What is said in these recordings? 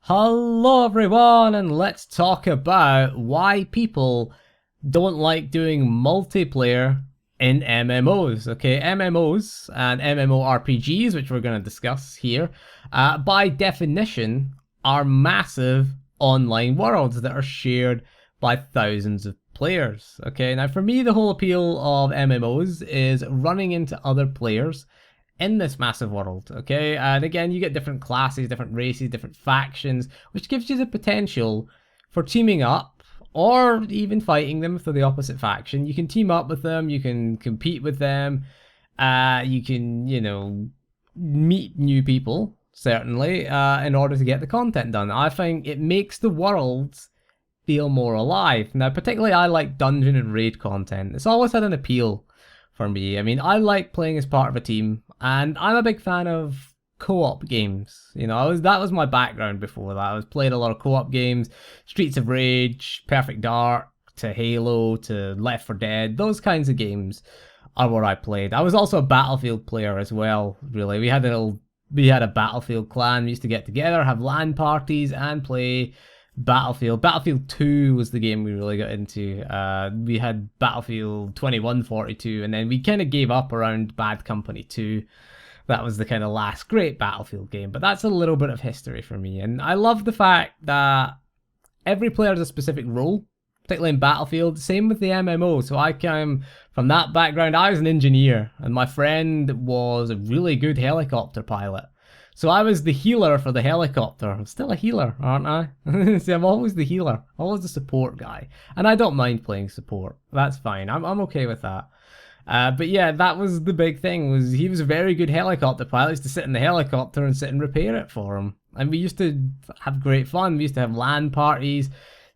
Hello everyone, and let's talk about why people don't like doing multiplayer in MMOs. Okay, MMOs and MMORPGs, which we're going to discuss here, by definition, are massive online worlds that are shared by thousands of players. Okay, now for me, the whole appeal of MMOs is running into other players in this massive world, okay? And again, you get different classes, different races, different factions, which gives you the potential for teaming up or even fighting them if they're the opposite faction. You can team up with them, you can compete with them, you can, meet new people, certainly, in order to get the content done. I think it makes the worlds feel more alive. Now, particularly, I like dungeon and raid content. It's always had an appeal for me. I mean, I like playing as part of a team, and I'm a big fan of co-op games. That was my background before that. I was playing a lot of co-op games, Streets of Rage, Perfect Dark, to Halo, to Left 4 Dead. Those kinds of games are what I played. I was also a Battlefield player as well, really. We had a Battlefield clan. We used to get together, have LAN parties, and play Battlefield. Battlefield 2 was the game we really got into. We had Battlefield 2142, and then we kind of gave up around Bad Company 2. That was the kind of last great Battlefield game, but that's a little bit of history for me. And I love the fact that every player has a specific role, particularly in Battlefield. Same with the MMO. So I came from that background. I was an engineer, and my friend was a really good helicopter pilot. So I was the healer for the helicopter. I'm still a healer, aren't I? See, I'm always the healer, always the support guy. And I don't mind playing support. That's fine. I'm okay with that. But yeah, that was the big thing. Was he was a very good helicopter pilot. He used to sit in the helicopter and sit and repair it for him. And we used to have great fun. We used to have LAN parties.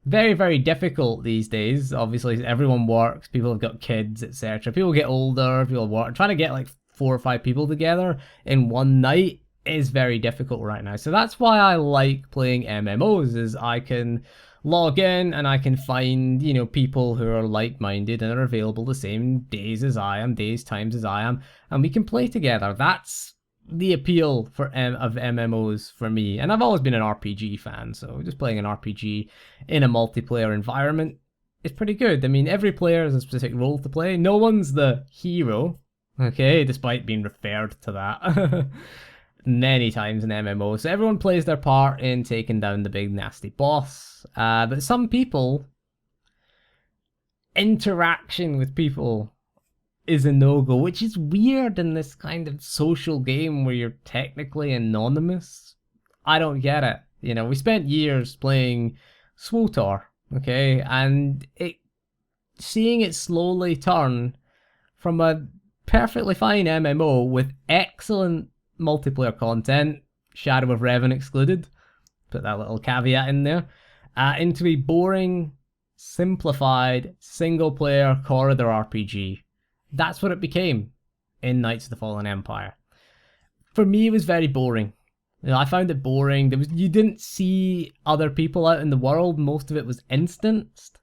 Very, very difficult these days. Obviously, everyone works. People have got kids, etc. People get older. People work. Trying to get like 4 or 5 people together in one night is very difficult right now. So that's why I like playing MMOs, is I can log in and I can find, people who are like-minded and are available the same days as I am, times as I am, and we can play together. That's the appeal of MMOs for me. And I've always been an RPG fan, so just playing an RPG in a multiplayer environment is pretty good. I mean, every player has a specific role to play. No one's the hero, okay, despite being referred to that many times in MMO. So everyone plays their part in taking down the big nasty boss. But some people, interaction with people is a no-go, which is weird in this kind of social game where you're technically anonymous. I don't get it. We spent years playing SWTOR, okay, and seeing it slowly turn from a perfectly fine MMO with excellent multiplayer content, Shadow of Revan excluded, put that little caveat in there, into a boring, simplified, single-player corridor RPG. That's what it became in Knights of the Fallen Empire. For me, it was very boring. I found it boring. You didn't see other people out in the world. Most of it was instanced.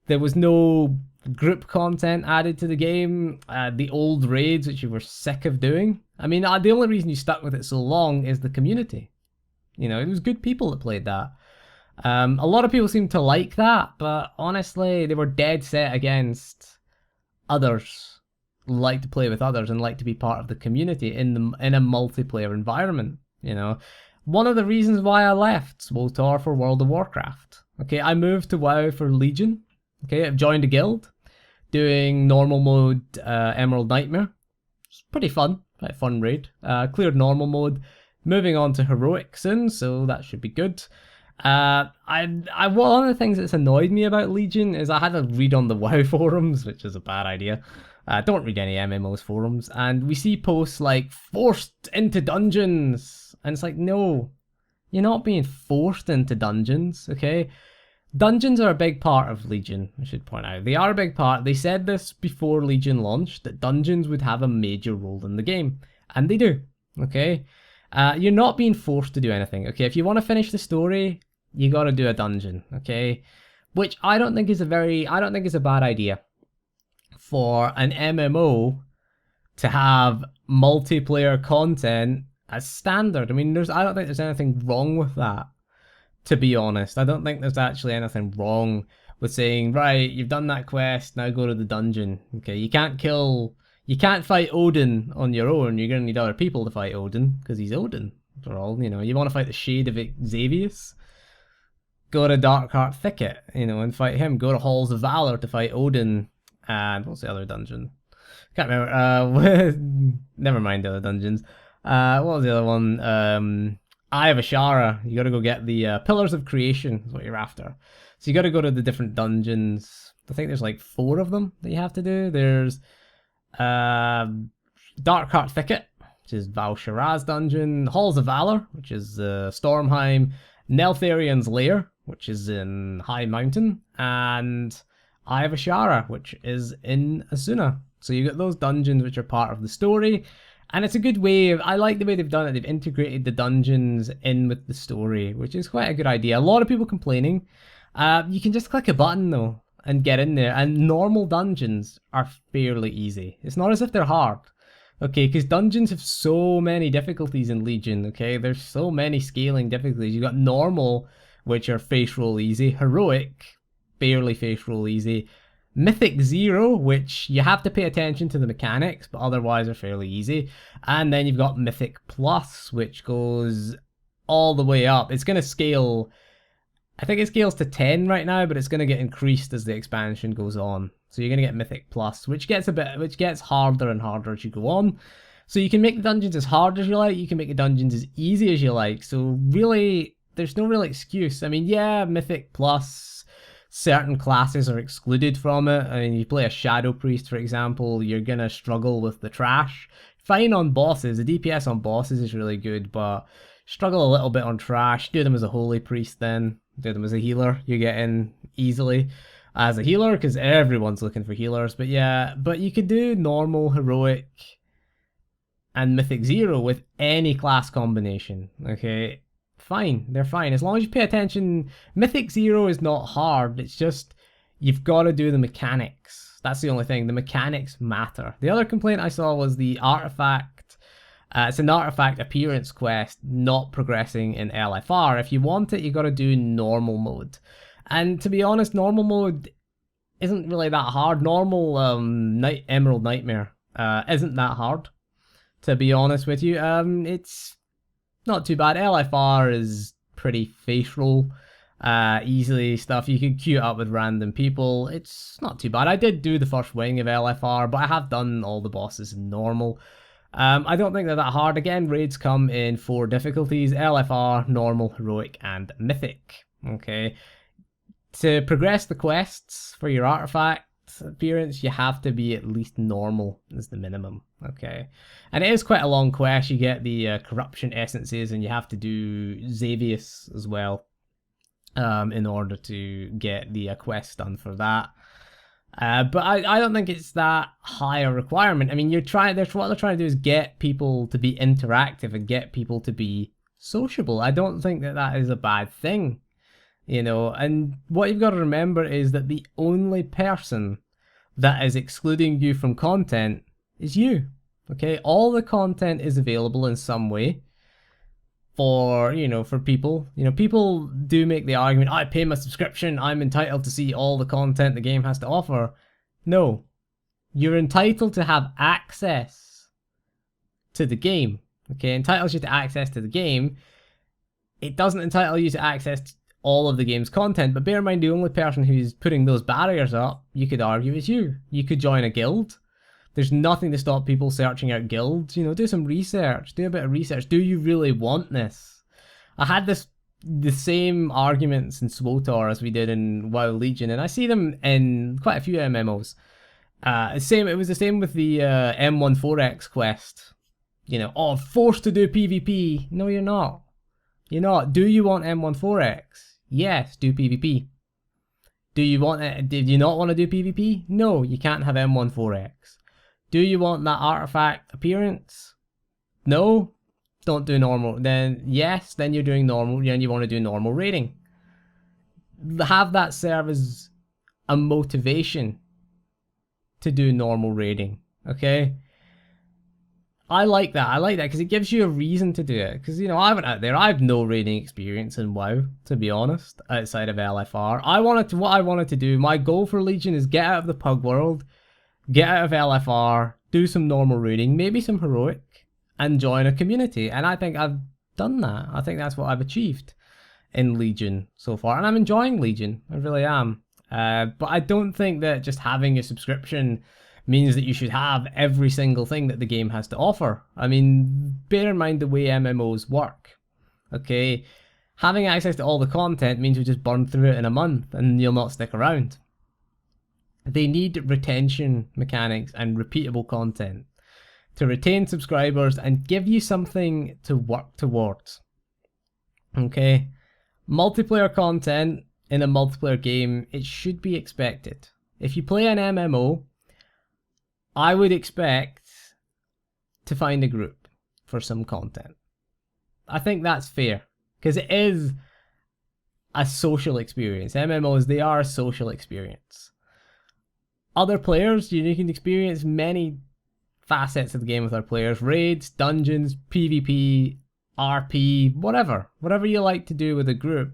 There was no group content added to the game. The old raids, which you were sick of doing. I mean, the only reason you stuck with it so long is the community. It was good people that played that. A lot of people seem to like that, but honestly, they were dead set against others. Like to play with others and like to be part of the community in a multiplayer environment. One of the reasons why I left SWTOR for World of Warcraft. Okay, I moved to WoW for Legion. Okay, I've joined a guild, doing normal mode Emerald Nightmare. It's pretty fun, quite a fun raid. Cleared normal mode, moving on to heroic soon, so that should be good. One of the things that's annoyed me about Legion is I had to read on the WoW forums, which is a bad idea. Don't read any MMOs forums, and we see posts like forced into dungeons, and it's like, no, you're not being forced into dungeons, okay? Dungeons are a big part of Legion, I should point out. They are a big part. They said this before Legion launched, that dungeons would have a major role in the game. And they do, okay? You're not being forced to do anything, okay? If you want to finish the story, you gotta do a dungeon, okay? Which I don't think is a bad idea for an MMO to have multiplayer content as standard. I mean, I don't think there's anything wrong with that. to be honest. I don't think there's actually anything wrong with saying, right, you've done that quest, now go to the dungeon. Okay, you can't fight Odin on your own. You're going to need other people to fight Odin, because he's Odin, after all. You know, you want to fight the Shade of Xavius? Go to Darkheart Thicket, you know, and fight him. Go to Halls of Valor to fight Odin. And what's the other dungeon? Can't remember. Never mind the other dungeons. What was the other one? Eye of Ashara. You gotta go get the Pillars of Creation, is what you're after. So you gotta go to the different dungeons. I think there's like 4 of them that you have to do. There's Darkheart Thicket, which is Val-Shiraz dungeon. Halls of Valor, which is Stormheim. Neltharion's Lair, which is in High Mountain. And Eye of Ashara, which is in Asuna. So you got those dungeons which are part of the story. And it's a good way of, I like the way they've done it. They've integrated the dungeons in with the story, which is quite a good idea. A lot of people complaining. You can just click a button though and get in there. And normal dungeons are fairly easy. It's not as if they're hard. Okay, because dungeons have so many difficulties in Legion, okay? There's so many scaling difficulties. You've got normal, which are face roll easy. Heroic, barely face roll easy. Mythic 0, which you have to pay attention to the mechanics, but otherwise are fairly easy. And then you've got Mythic Plus, which goes all the way up. It's going to scale, I think it scales to 10 right now, but it's going to get increased as the expansion goes on. So you're going to get Mythic Plus, which gets harder and harder as you go on. So you can make the dungeons as hard as you like, you can make the dungeons as easy as you like. So really, there's no real excuse. I mean, yeah, Mythic Plus, certain classes are excluded from it. I mean, you play a Shadow Priest, for example, you're going to struggle with the trash. Fine on bosses, the DPS on bosses is really good, but struggle a little bit on trash. Do them as a Holy Priest then. Do them as a healer. You get in easily as a healer, because everyone's looking for healers. But yeah, but you could do normal, heroic, and Mythic 0 with any class combination, okay? Fine, they're fine. As long as you pay attention, Mythic 0 is not hard. It's just, you've got to do the mechanics. That's the only thing. The mechanics matter. The other complaint I saw was the artifact. It's an artifact appearance quest not progressing in LFR. If you want it, you got to do normal mode. And to be honest, normal mode isn't really that hard. Normal Emerald Nightmare isn't that hard, to be honest with you. It's not too bad. LFR is pretty face roll, easily stuff. You can queue it up with random people. It's not too bad. I did do the first wing of LFR, but I have done all the bosses in normal. I don't think they're that hard. Again, raids come in 4 difficulties: LFR, normal, heroic, and mythic. Okay. To progress the quests for your artifact appearance, you have to be at least normal as the minimum. Okay, and it is quite a long quest. You get the corruption essences, and you have to do Xavius as well in order to get the quest done for that. But I don't think it's that high a requirement. I mean, what they're trying to do is get people to be interactive and get people to be sociable. I don't think that is a bad thing, you know. And what you've got to remember is that the only person that is excluding you from content is you. Okay, all the content is available in some way for, you know, for people. You know, people do make the argument, I pay my subscription, I'm entitled to see all the content the game has to offer. No, you're entitled to have access to the game. Okay, entitles you to access to the game. It doesn't entitle you to access all of the game's content, but bear in mind, the only person who's putting those barriers up, you could argue, is you. You could join a guild. There's nothing to stop people searching out guilds. You know, do some research. Do a bit of research. Do you really want this? I had the same arguments in SWOTOR as we did in WoW Legion, and I see them in quite a few MMOs. It was the same with the M14X quest. You know, oh, forced to do PvP. No, you're not. You're not. Do you want M14X? Yes, do PvP. Do you want it? Did you not want to do PvP? No, you can't have M14X. Do you want that artifact appearance? No, don't do normal. Then yes, then you're doing normal, and you want to do normal raiding. Have that serve as a motivation to do normal raiding, okay? I like that. I like that because it gives you a reason to do it. Because, you know, I went out there. I have no raiding experience in WoW, to be honest, outside of LFR. What I wanted to do, my goal for Legion is get out of the pug world, get out of LFR, do some normal raiding, maybe some heroic, and join a community. And I think I've done that. I think that's what I've achieved in Legion so far. And I'm enjoying Legion. I really am. But I don't think that just having a subscription means that you should have every single thing that the game has to offer. I mean, bear in mind the way MMOs work. Okay, having access to all the content means you just burn through it in a month and you'll not stick around. They need retention mechanics and repeatable content to retain subscribers and give you something to work towards. Okay, multiplayer content in a multiplayer game, it should be expected. If you play an MMO, I would expect to find a group for some content. I think that's fair, because it is a social experience. MMOs, they are a social experience. Other players, you can experience many facets of the game with other players. Raids, dungeons, PvP, RP, whatever you like to do with a group,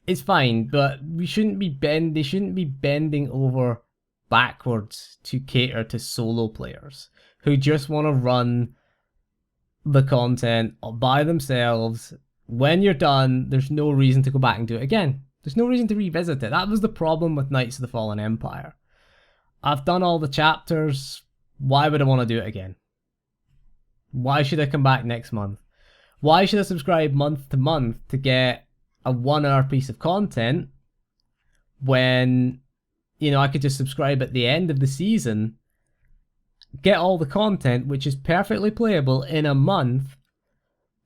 it's fine, but they shouldn't be bending over backwards to cater to solo players who just want to run the content by themselves. When you're done, there's no reason to go back and do it again. There's no reason to revisit it. That was the problem with Knights of the Fallen Empire. I've done all the chapters. Why would I want to do it again? Why should I come back next month? Why should I subscribe month to month to get a 1 hour piece of content when, you know, I could just subscribe at the end of the season, get all the content, which is perfectly playable in a month,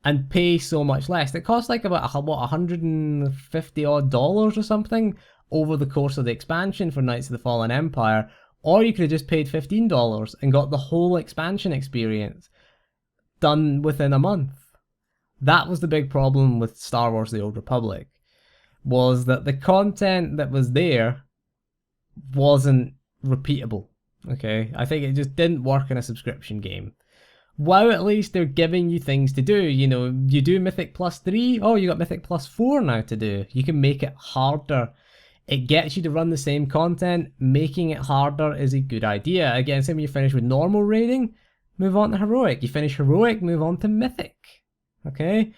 and pay so much less. It costs like about, what, $150 odd or something over the course of the expansion for Knights of the Fallen Empire. Or you could have just paid $15 and got the whole expansion experience done within a month. That was the big problem with Star Wars The Old Republic, was that the content that was there wasn't repeatable. Okay, I think it just didn't work in a subscription game. WoW, at least they're giving you things to do. You know, you do Mythic Plus 3, oh, you got Mythic Plus 4 now to do. You can make it harder. It gets you to run the same content. Making it harder is a good idea. Again, same when you finish with normal raiding, move on to heroic. You finish heroic, move on to mythic. Okay?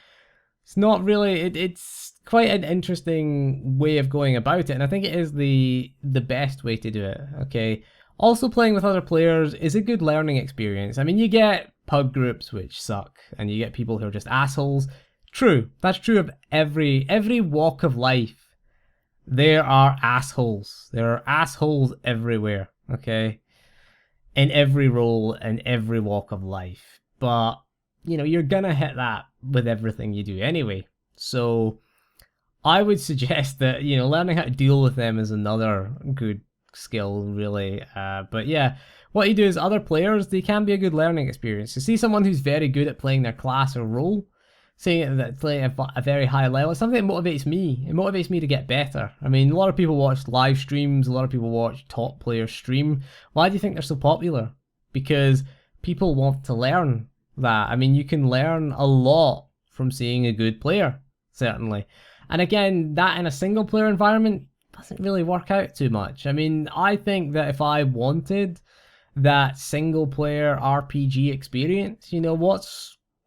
It's not really, it's quite an interesting way of going about it, and I think it is the best way to do it. Okay? Also, playing with other players is a good learning experience. I mean, you get pub groups which suck, and you get people who are just assholes. True. That's true of every walk of life. There are assholes. There are assholes everywhere, okay? In every role, in every walk of life. But, you know, you're gonna hit that with everything you do anyway. So, I would suggest that, you know, learning how to deal with them is another good skill, really. But yeah, what you do is other players, they can be a good learning experience. You see someone who's very good at playing their class or role, saying that playing a very high level, it's something that motivates me. It motivates me to get better. I mean, a lot of people watch live streams, a lot of people watch top players stream. Why do you think they're so popular? Because people want to learn that. I mean, you can learn a lot from seeing a good player, certainly. And again, that in a single player environment doesn't really work out too much. I mean, I think that if I wanted that single player RPG experience, you know,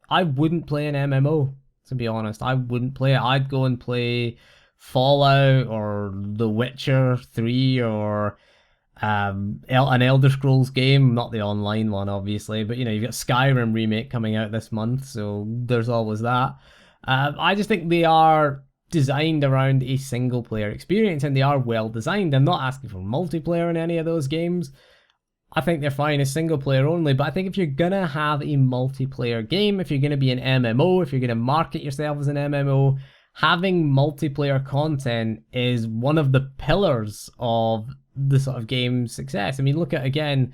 I wouldn't play an MMO, to be honest. I wouldn't play it. I'd go and play Fallout or The Witcher 3 or an Elder Scrolls game. Not the online one, obviously, but, you know, you've got Skyrim remake coming out this month, so there's always that. I just think they are designed around a single player experience, and they are well designed. I'm not asking for multiplayer in any of those games. I think they're fine as single player only, but I think if you're gonna have a multiplayer game, if you're gonna be an MMO, if you're gonna market yourself as an MMO, having multiplayer content is one of the pillars of the sort of game's success. I mean, look at, again,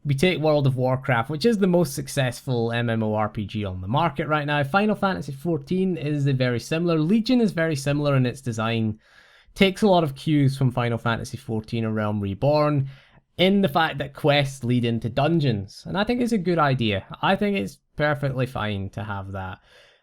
we take World of Warcraft, which is the most successful MMORPG on the market right now. Final Fantasy XIV is very similar. Legion is very similar in its design. Takes a lot of cues from Final Fantasy XIV and Realm Reborn. in the fact that quests lead into dungeons. And I think it's a good idea. I think it's perfectly fine to have that.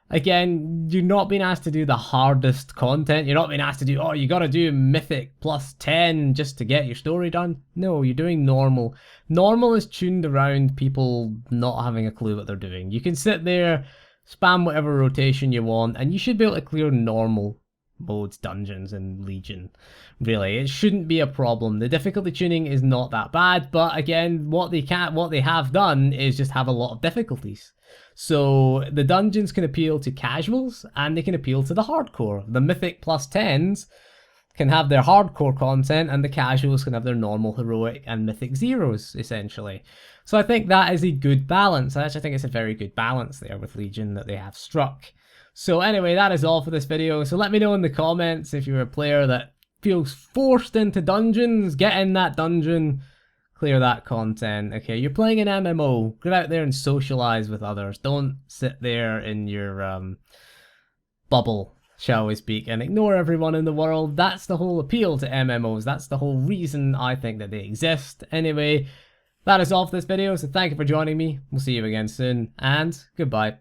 Again, you're not being asked to do the hardest content. You're not being asked to do, oh, you gotta do Mythic plus 10 just to get your story done. No, you're doing normal. Normal is tuned around people not having a clue what they're doing. You can sit there, spam whatever rotation you want, and you should be able to clear normal modes, dungeons, and Legion. Really, it shouldn't be a problem. The difficulty tuning is not that bad, but again, what they have done is just have a lot of difficulties. So the dungeons can appeal to casuals and they can appeal to the hardcore. The Mythic plus 10s can have their hardcore content and the casuals can have their normal, heroic, and Mythic zeros, essentially. So I think that is a good balance. I actually think it's a very good balance there with Legion that they have struck. So anyway, that is all for this video. So let me know in the comments if you're a player that feels forced into dungeons, get in that dungeon, clear that content. Okay, you're playing an MMO. Get out there and socialize with others. Don't sit there in your bubble, shall we speak, and ignore everyone in the world. That's the whole appeal to MMOs. That's the whole reason I think that they exist. Anyway, that is all for this video, so thank you for joining me. We'll see you again soon, and goodbye.